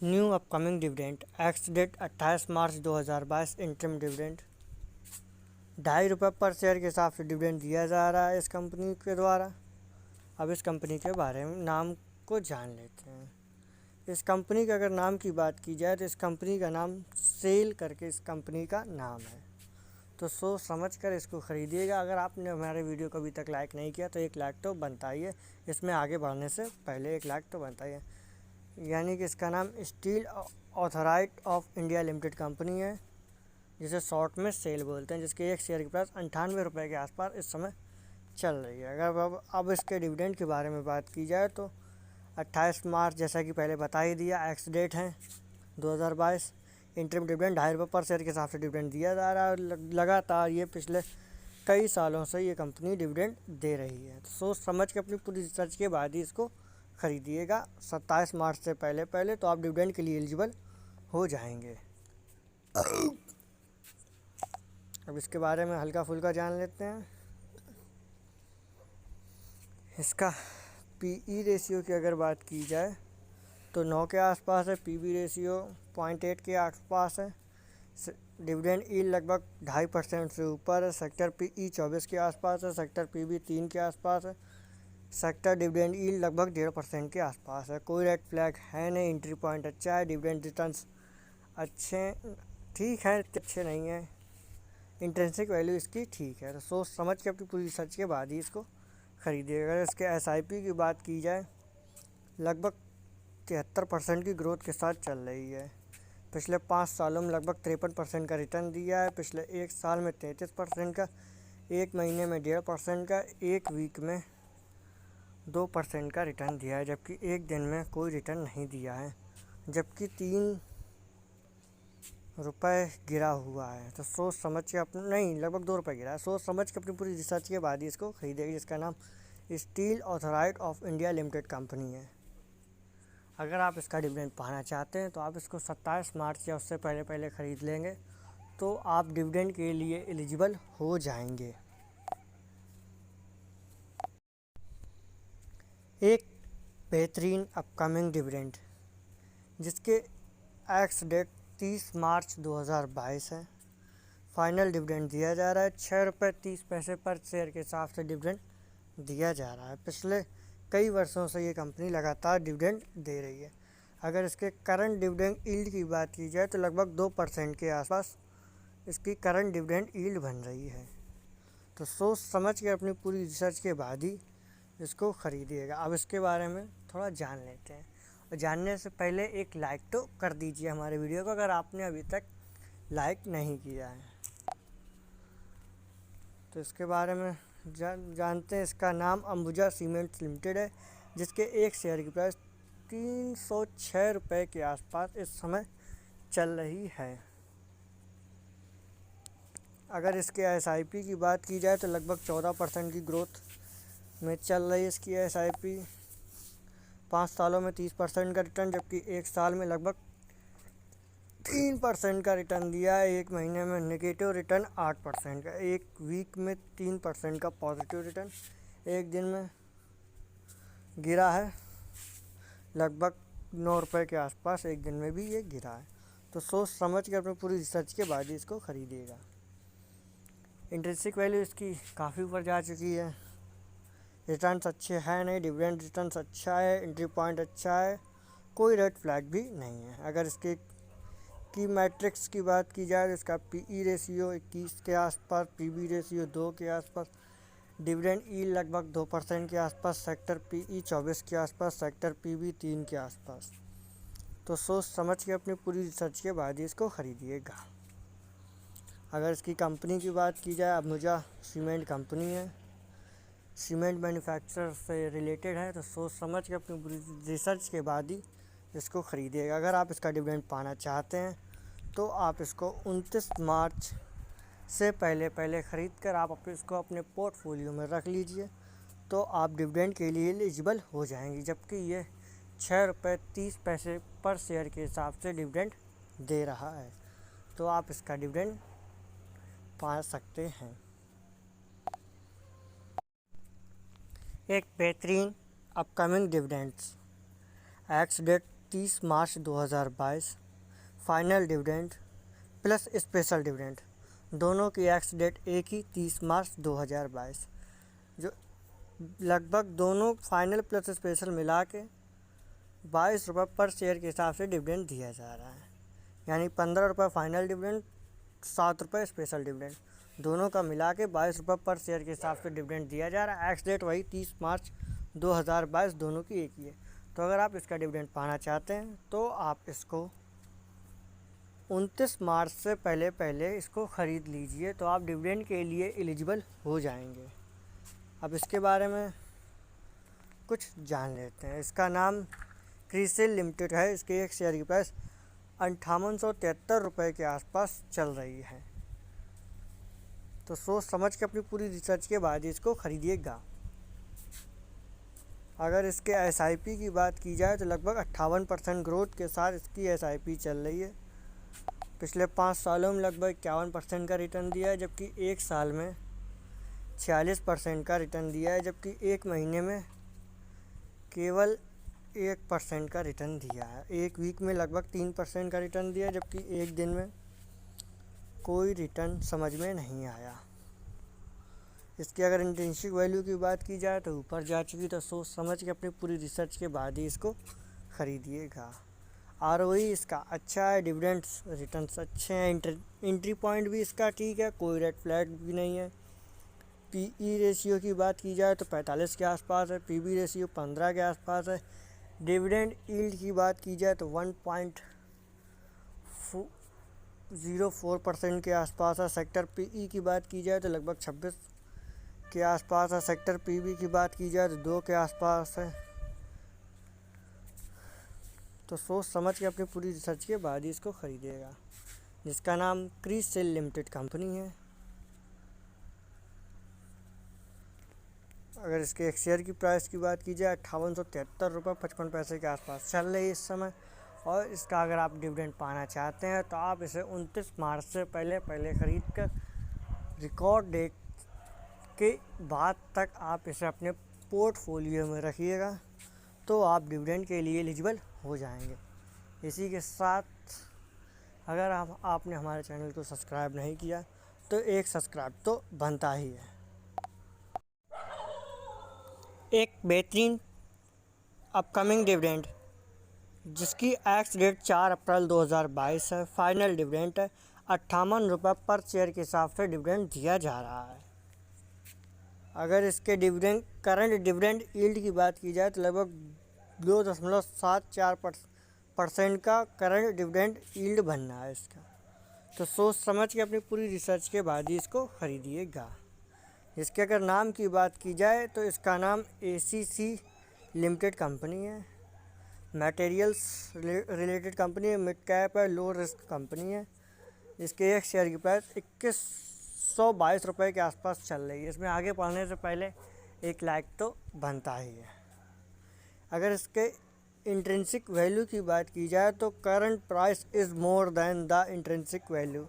New upcoming dividend ex date 28 March 2022। Interim dividend ₹2.5 per share के हिसाब से dividend दिया जा रहा है इस कंपनी के द्वारा। अब इस कंपनी के बारे में नाम को जान लेते हैं। इस कंपनी का अगर नाम की बात की जाए तो इस कंपनी का नाम सेल करके इस कंपनी का नाम है, तो सोच समझ कर इसको ख़रीदिएगा। अगर आपने हमारे वीडियो को अभी तक लाइक नहीं किया तो 1 लाइक तो बनता ही है, इसमें आगे बढ़ने से पहले 1 लाइक तो बनता ही है। यानी कि इसका नाम steel authorised of India limited company है, जिसे शॉर्ट में सेल बोलते हैं, जिसके एक शेयर की प्राइस ₹98 के आसपास इस समय चल रही है। अगर अब इसके डिविडेंड के बारे में बात की जाए तो 28 मार्च जैसा कि पहले बता ही दिया, एक्स डेट है 2022। इंटरिम डिविडेंड ₹2.5 पर शेयर के हिसाब से डिविडेंड दिया जा रहा है। लगातार ये पिछले कई सालों से ये कंपनी डिविडेंड दे रही है, तो सोच समझ के अपनी पूरी रिसर्च के बाद ही इसको ख़रीदिएगा 27 मार्च से पहले तो आप डिविडेंड के लिए एलिजिबल हो जाएंगे। अब इसके बारे में हल्का फुल्का जान लेते हैं। इसका पीई रेशियो की अगर बात की जाए तो 9 के आसपास है, पीबी रेशियो 0.8 के आसपास है। डिविडेंड यील्ड लगभग 2.5% से ऊपर है। सेक्टर पीई 24 के आसपास है, सेक्टर पीबी 3 के आसपास है। सेक्टर डिविडेंड यील्ड लगभग 1.5% के आसपास है। कोई रेड फ्लैग है नहीं, एंट्री पॉइंट अच्छा है, डिविडेंड रिटर्न्स अच्छे ठीक हैं, अच्छे नहीं हैं। इंट्रिंसिक वैल्यू इसकी ठीक है, तो सोच समझ के अपनी पूरी रिसर्च के बाद ही इसको ख़रीदिएगा। अगर इसके एसआईपी की बात की जाए, लगभग 73% की ग्रोथ के साथ चल रही है। पिछले 5 सालों में लगभग 53% का रिटर्न दिया है। पिछले 1 साल में 33% का, 1 महीने में 1.5% का, 1 वीक में 2% का रिटर्न दिया है, जबकि 1 दिन में कोई रिटर्न नहीं दिया है, जबकि ₹3 गिरा हुआ है। तो सोच समझ के नहीं, लगभग ₹2 गिरा है। सोच समझ के अपनी पूरी रिसर्च के बाद ही इसको खरीदेगी, जिसका नाम steel authorised of India limited company है। अगर आप इसका डिविडेंड पाना चाहते हैं तो आप इसको 27 मार्च या उससे पहले ख़रीद लेंगे तो आप डिविडेंड के लिए एलिजिबल हो जाएंगे। एक बेहतरीन अपकमिंग डिविडेंड जिसके एक्स डेट 30 मार्च 2022 है। फाइनल डिविडेंड दिया जा रहा है ₹6.30 पर शेयर के हिसाब से डिविडेंड दिया जा रहा है। पिछले कई वर्षों से ये कंपनी लगातार डिविडेंड दे रही है। अगर इसके करंट डिविडेंड यील्ड की बात की जाए तो लगभग 2% के आसपास इसकी करंट डिविडेंड यील्ड बन रही है। तो सोच समझ के अपनी पूरी रिसर्च के बाद ही इसको ख़रीदिएगा। अब इसके बारे में थोड़ा जान लेते हैं, और जानने से पहले 1 लाइक तो कर दीजिए हमारे वीडियो को, अगर आपने अभी तक लाइक नहीं किया है। तो इसके बारे में जानते हैं। इसका नाम अंबुजा सीमेंट्स लिमिटेड है, जिसके एक शेयर की प्राइस ₹306 के आसपास इस समय चल रही है। अगर इसके एसआईपी की बात की जाए तो लगभग 14% की ग्रोथ में चल रही है इसकी एसआईपी। 5 सालों में 30% का रिटर्न, जबकि 1 साल में लगभग 3% का रिटर्न दिया है। 1 महीने में नेगेटिव रिटर्न 8% का, 1 वीक में 3% का पॉजिटिव रिटर्न, 1 दिन में गिरा है लगभग ₹9 के आसपास, 1 दिन में भी ये गिरा है। तो सोच समझ के अपनी पूरी रिसर्च के बाद ही इसको ख़रीदिएगा। इंट्रिंसिक वैल्यू इसकी काफ़ी ऊपर जा चुकी है, रिटर्न्स अच्छे हैं नहीं, डिविडेंड रिटर्न्स अच्छा है, एंट्री पॉइंट अच्छा है, कोई रेड फ्लैग भी नहीं है। अगर इसके की मैट्रिक्स की बात की जाए तो इसका पीई रेशियो 21 के आसपास, पीबी रेशियो 2 के आसपास, डिविडेंड यील्ड लगभग 2% के आसपास, सेक्टर पीई 24 के आसपास, सेक्टर पीबी 3 के आसपास। तो सोच समझ के अपनी पूरी रिसर्च के बाद ही इसको ख़रीदिएगा। अगर इसकी कंपनी की बात की जाए, अंबुजा सीमेंट कंपनी है, सीमेंट मैन्युफैक्चरर से रिलेटेड है, तो सोच समझ के अपनी पूरी रिसर्च के बाद ही इसको ख़रीदिएगा। अगर आप इसका डिविडेंड पाना चाहते हैं तो आप इसको 29 मार्च से पहले ख़रीद कर आप इसको अपने पोर्टफोलियो में रख लीजिए, तो आप डिविडेंड के लिए एलिजिबल हो जाएंगे। जबकि ये ₹6.30 पर शेयर के हिसाब से डिविडेंड दे रहा है, तो आप इसका डिविडेंड पा सकते हैं। एक बेहतरीन अपकमिंग डिविडेंड्स एक्स डेट 30 मार्च 2022। Final dividend plus special dividend दोनों की एक्स डेट एक ही 30 मार्च 2022। जो लगभग दोनों फाइनल प्लस स्पेशल मिला के 22 रुपये पर शेयर के हिसाब से डिविडेंड दिया जा रहा है। यानी 15 रुपये फाइनल डिविडेंड, 7 रुपये स्पेशल डिविडेंड, दोनों का मिला के 22 रुपये पर शेयर के हिसाब से डिविडेंड दिया जा रहा है। एक्स डेट वही 30 मार्च 2022, दोनों की एक ही है। तो अगर आप इसका डिविडेंड पाना चाहते हैं तो आप इसको 29 मार्च से पहले इसको ख़रीद लीजिए, तो आप डिविडेंड के लिए एलिजिबल हो जाएंगे। अब इसके बारे में कुछ जान लेते हैं। इसका नाम क्रिसिल लिमिटेड है। इसके एक शेयर की प्राइस 5873 रुपये के आसपास चल रही है। तो सोच समझ के अपनी पूरी रिसर्च के बाद ही इसको ख़रीदिएगा। अगर इसके SIP की बात की जाए तो लगभग 58% ग्रोथ के साथ इसकी SIP चल रही है। पिछले 5 सालों में लगभग 51% का रिटर्न दिया है, जबकि एक साल में 46% का रिटर्न दिया है, जबकि एक महीने में केवल 1% का रिटर्न दिया है। एक वीक में लगभग 3% का रिटर्न दिया, जबकि एक दिन में कोई रिटर्न समझ में नहीं आया। इसकी अगर इंट्रिंसिक वैल्यू की बात की जाए तो ऊपर जा चुकी, तो सोच समझ के अपनी पूरी रिसर्च के बाद ही इसको ख़रीदिएगा। ROE इसका अच्छा है, डिविडेंड्स रिटर्न्स अच्छे हैं, एंट्री पॉइंट भी इसका ठीक है, कोई रेड फ्लैग भी नहीं है। PE रेशियो की बात की जाए तो 45 के आसपास है, PB रेशियो 15 के आसपास है। डिविडेंड यील्ड की बात की जाए तो 1.04% के आसपास है। सेक्टर PE की बात की जाए तो लगभग 26 के आसपास है। सेक्टर PB की बात की जाए तो 2 के आसपास है। तो सोच समझ के अपनी पूरी रिसर्च के बाद ही इसको ख़रीदिएगा। जिसका नाम क्रिसिल लिमिटेड कंपनी है। अगर इसके एक शेयर की प्राइस की बात की जाए 5873 रुपये 55 पैसे के आसपास चल रही है इस समय। और इसका अगर आप डिविडेंड पाना चाहते हैं तो आप इसे 29 मार्च से पहले ख़रीद कर रिकॉर्ड डेट के बाद तक आप इसे अपने पोर्टफोलियो में रखिएगा, तो आप डिविडेंड के लिए एलिजिबल हो जाएंगे। इसी के साथ अगर आपने हमारे चैनल को सब्सक्राइब नहीं किया तो एक सब्सक्राइब तो बनता ही है। एक बेहतरीन अपकमिंग डिविडेंड जिसकी एक्स डेट 4 अप्रैल 2022 है। फाइनल डिविडेंड है 58 रुपये पर शेयर के हिसाब से डिविडेंड दिया जा रहा है। अगर इसके करंट डिविडेंड यील्ड की बात की जाए तो लगभग 2.74% का करंट डिविडेंड यील्ड बनना है इसका। तो सोच समझ के अपनी पूरी रिसर्च के बाद ही इसको ख़रीदिएगा। इसके अगर नाम की बात की जाए तो इसका नाम ACC लिमिटेड कंपनी है। मटेरियल्स रिलेटेड कंपनी है, मिड कैप है, लो रिस्क कंपनी है। इसके एक शेयर की प्राइस 2122 रुपये के आसपास चल रही है। इसमें आगे पढ़ने से पहले एक लाइक तो बनता ही है। अगर इसके इंट्रिंसिक वैल्यू की बात की जाए तो current price is more than the intrinsic value,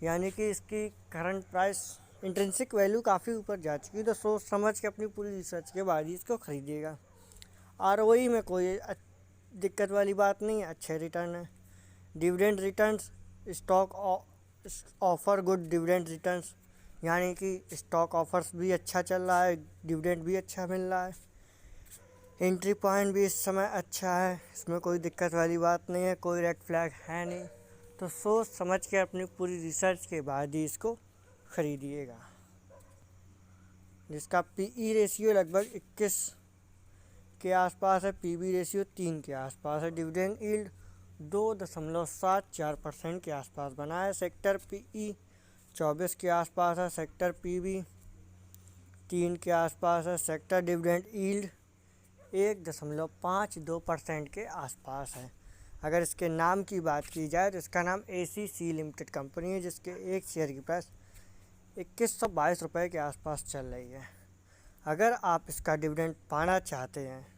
यानी कि इसकी करंट प्राइस इंट्रिंसिक वैल्यू काफ़ी ऊपर जा चुकी है। तो सोच समझ के अपनी पूरी रिसर्च के बाद ही इसको ख़रीदिएगा। ROE में कोई दिक्कत वाली बात नहीं है, अच्छे रिटर्न है। Dividend returns stock offer good dividend returns, यानी कि स्टॉक ऑफर्स भी अच्छा चल रहा है, डिविडेंड भी अच्छा मिल रहा है। एंट्री पॉइंट भी इस समय अच्छा है, इसमें कोई दिक्कत वाली बात नहीं है, कोई रेड फ्लैग है नहीं। तो सोच समझ के अपनी पूरी रिसर्च के बाद ही इसको ख़रीदिएगा। जिसका PE रेशियो लगभग 21 के आसपास है, PB रेशियो 3 के आसपास है। डिविडेंड यील्ड 2.74% के आसपास बना है। सेक्टर PE 24 के आसपास है। सेक्टर PB 3 के आसपास है। सेक्टर डिविडेंड यील्ड 1.52% के आसपास है। अगर इसके नाम की बात की जाए तो इसका नाम ACC लिमिटेड कंपनी है, जिसके एक शेयर की प्राइस 2122 रुपये के आसपास चल रही है। अगर आप इसका डिविडेंड पाना चाहते हैं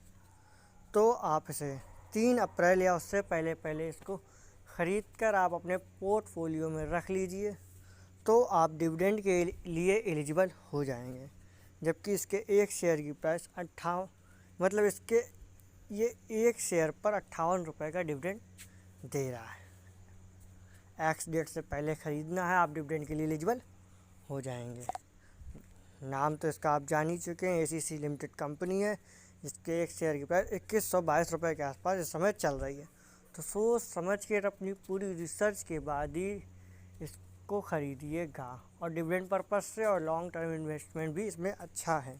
तो आप इसे 3 अप्रैल या उससे पहले इसको ख़रीद कर आप अपने पोर्टफोलियो में रख लीजिए, तो आप डिविडेंड के लिए एलिजिबल हो जाएंगे। जबकि इसके एक शेयर की प्राइस इसके ये एक शेयर पर 58 रुपये का डिविडेंड दे रहा है। एक्स डेट से पहले ख़रीदना है, आप डिविडेंड के लिए एलिजिबल हो जाएंगे। नाम तो इसका आप जान ही चुके हैं, एसीसी लिमिटेड कंपनी है, जिसके एक शेयर की प्राइस 2122 रुपये के आसपास इस समय चल रही है। तो सोच समझ के अपनी पूरी रिसर्च के बाद ही इसको ख़रीदिएगा, और डिविडेंड पर्पस से और लॉन्ग टर्म इन्वेस्टमेंट भी इसमें अच्छा है।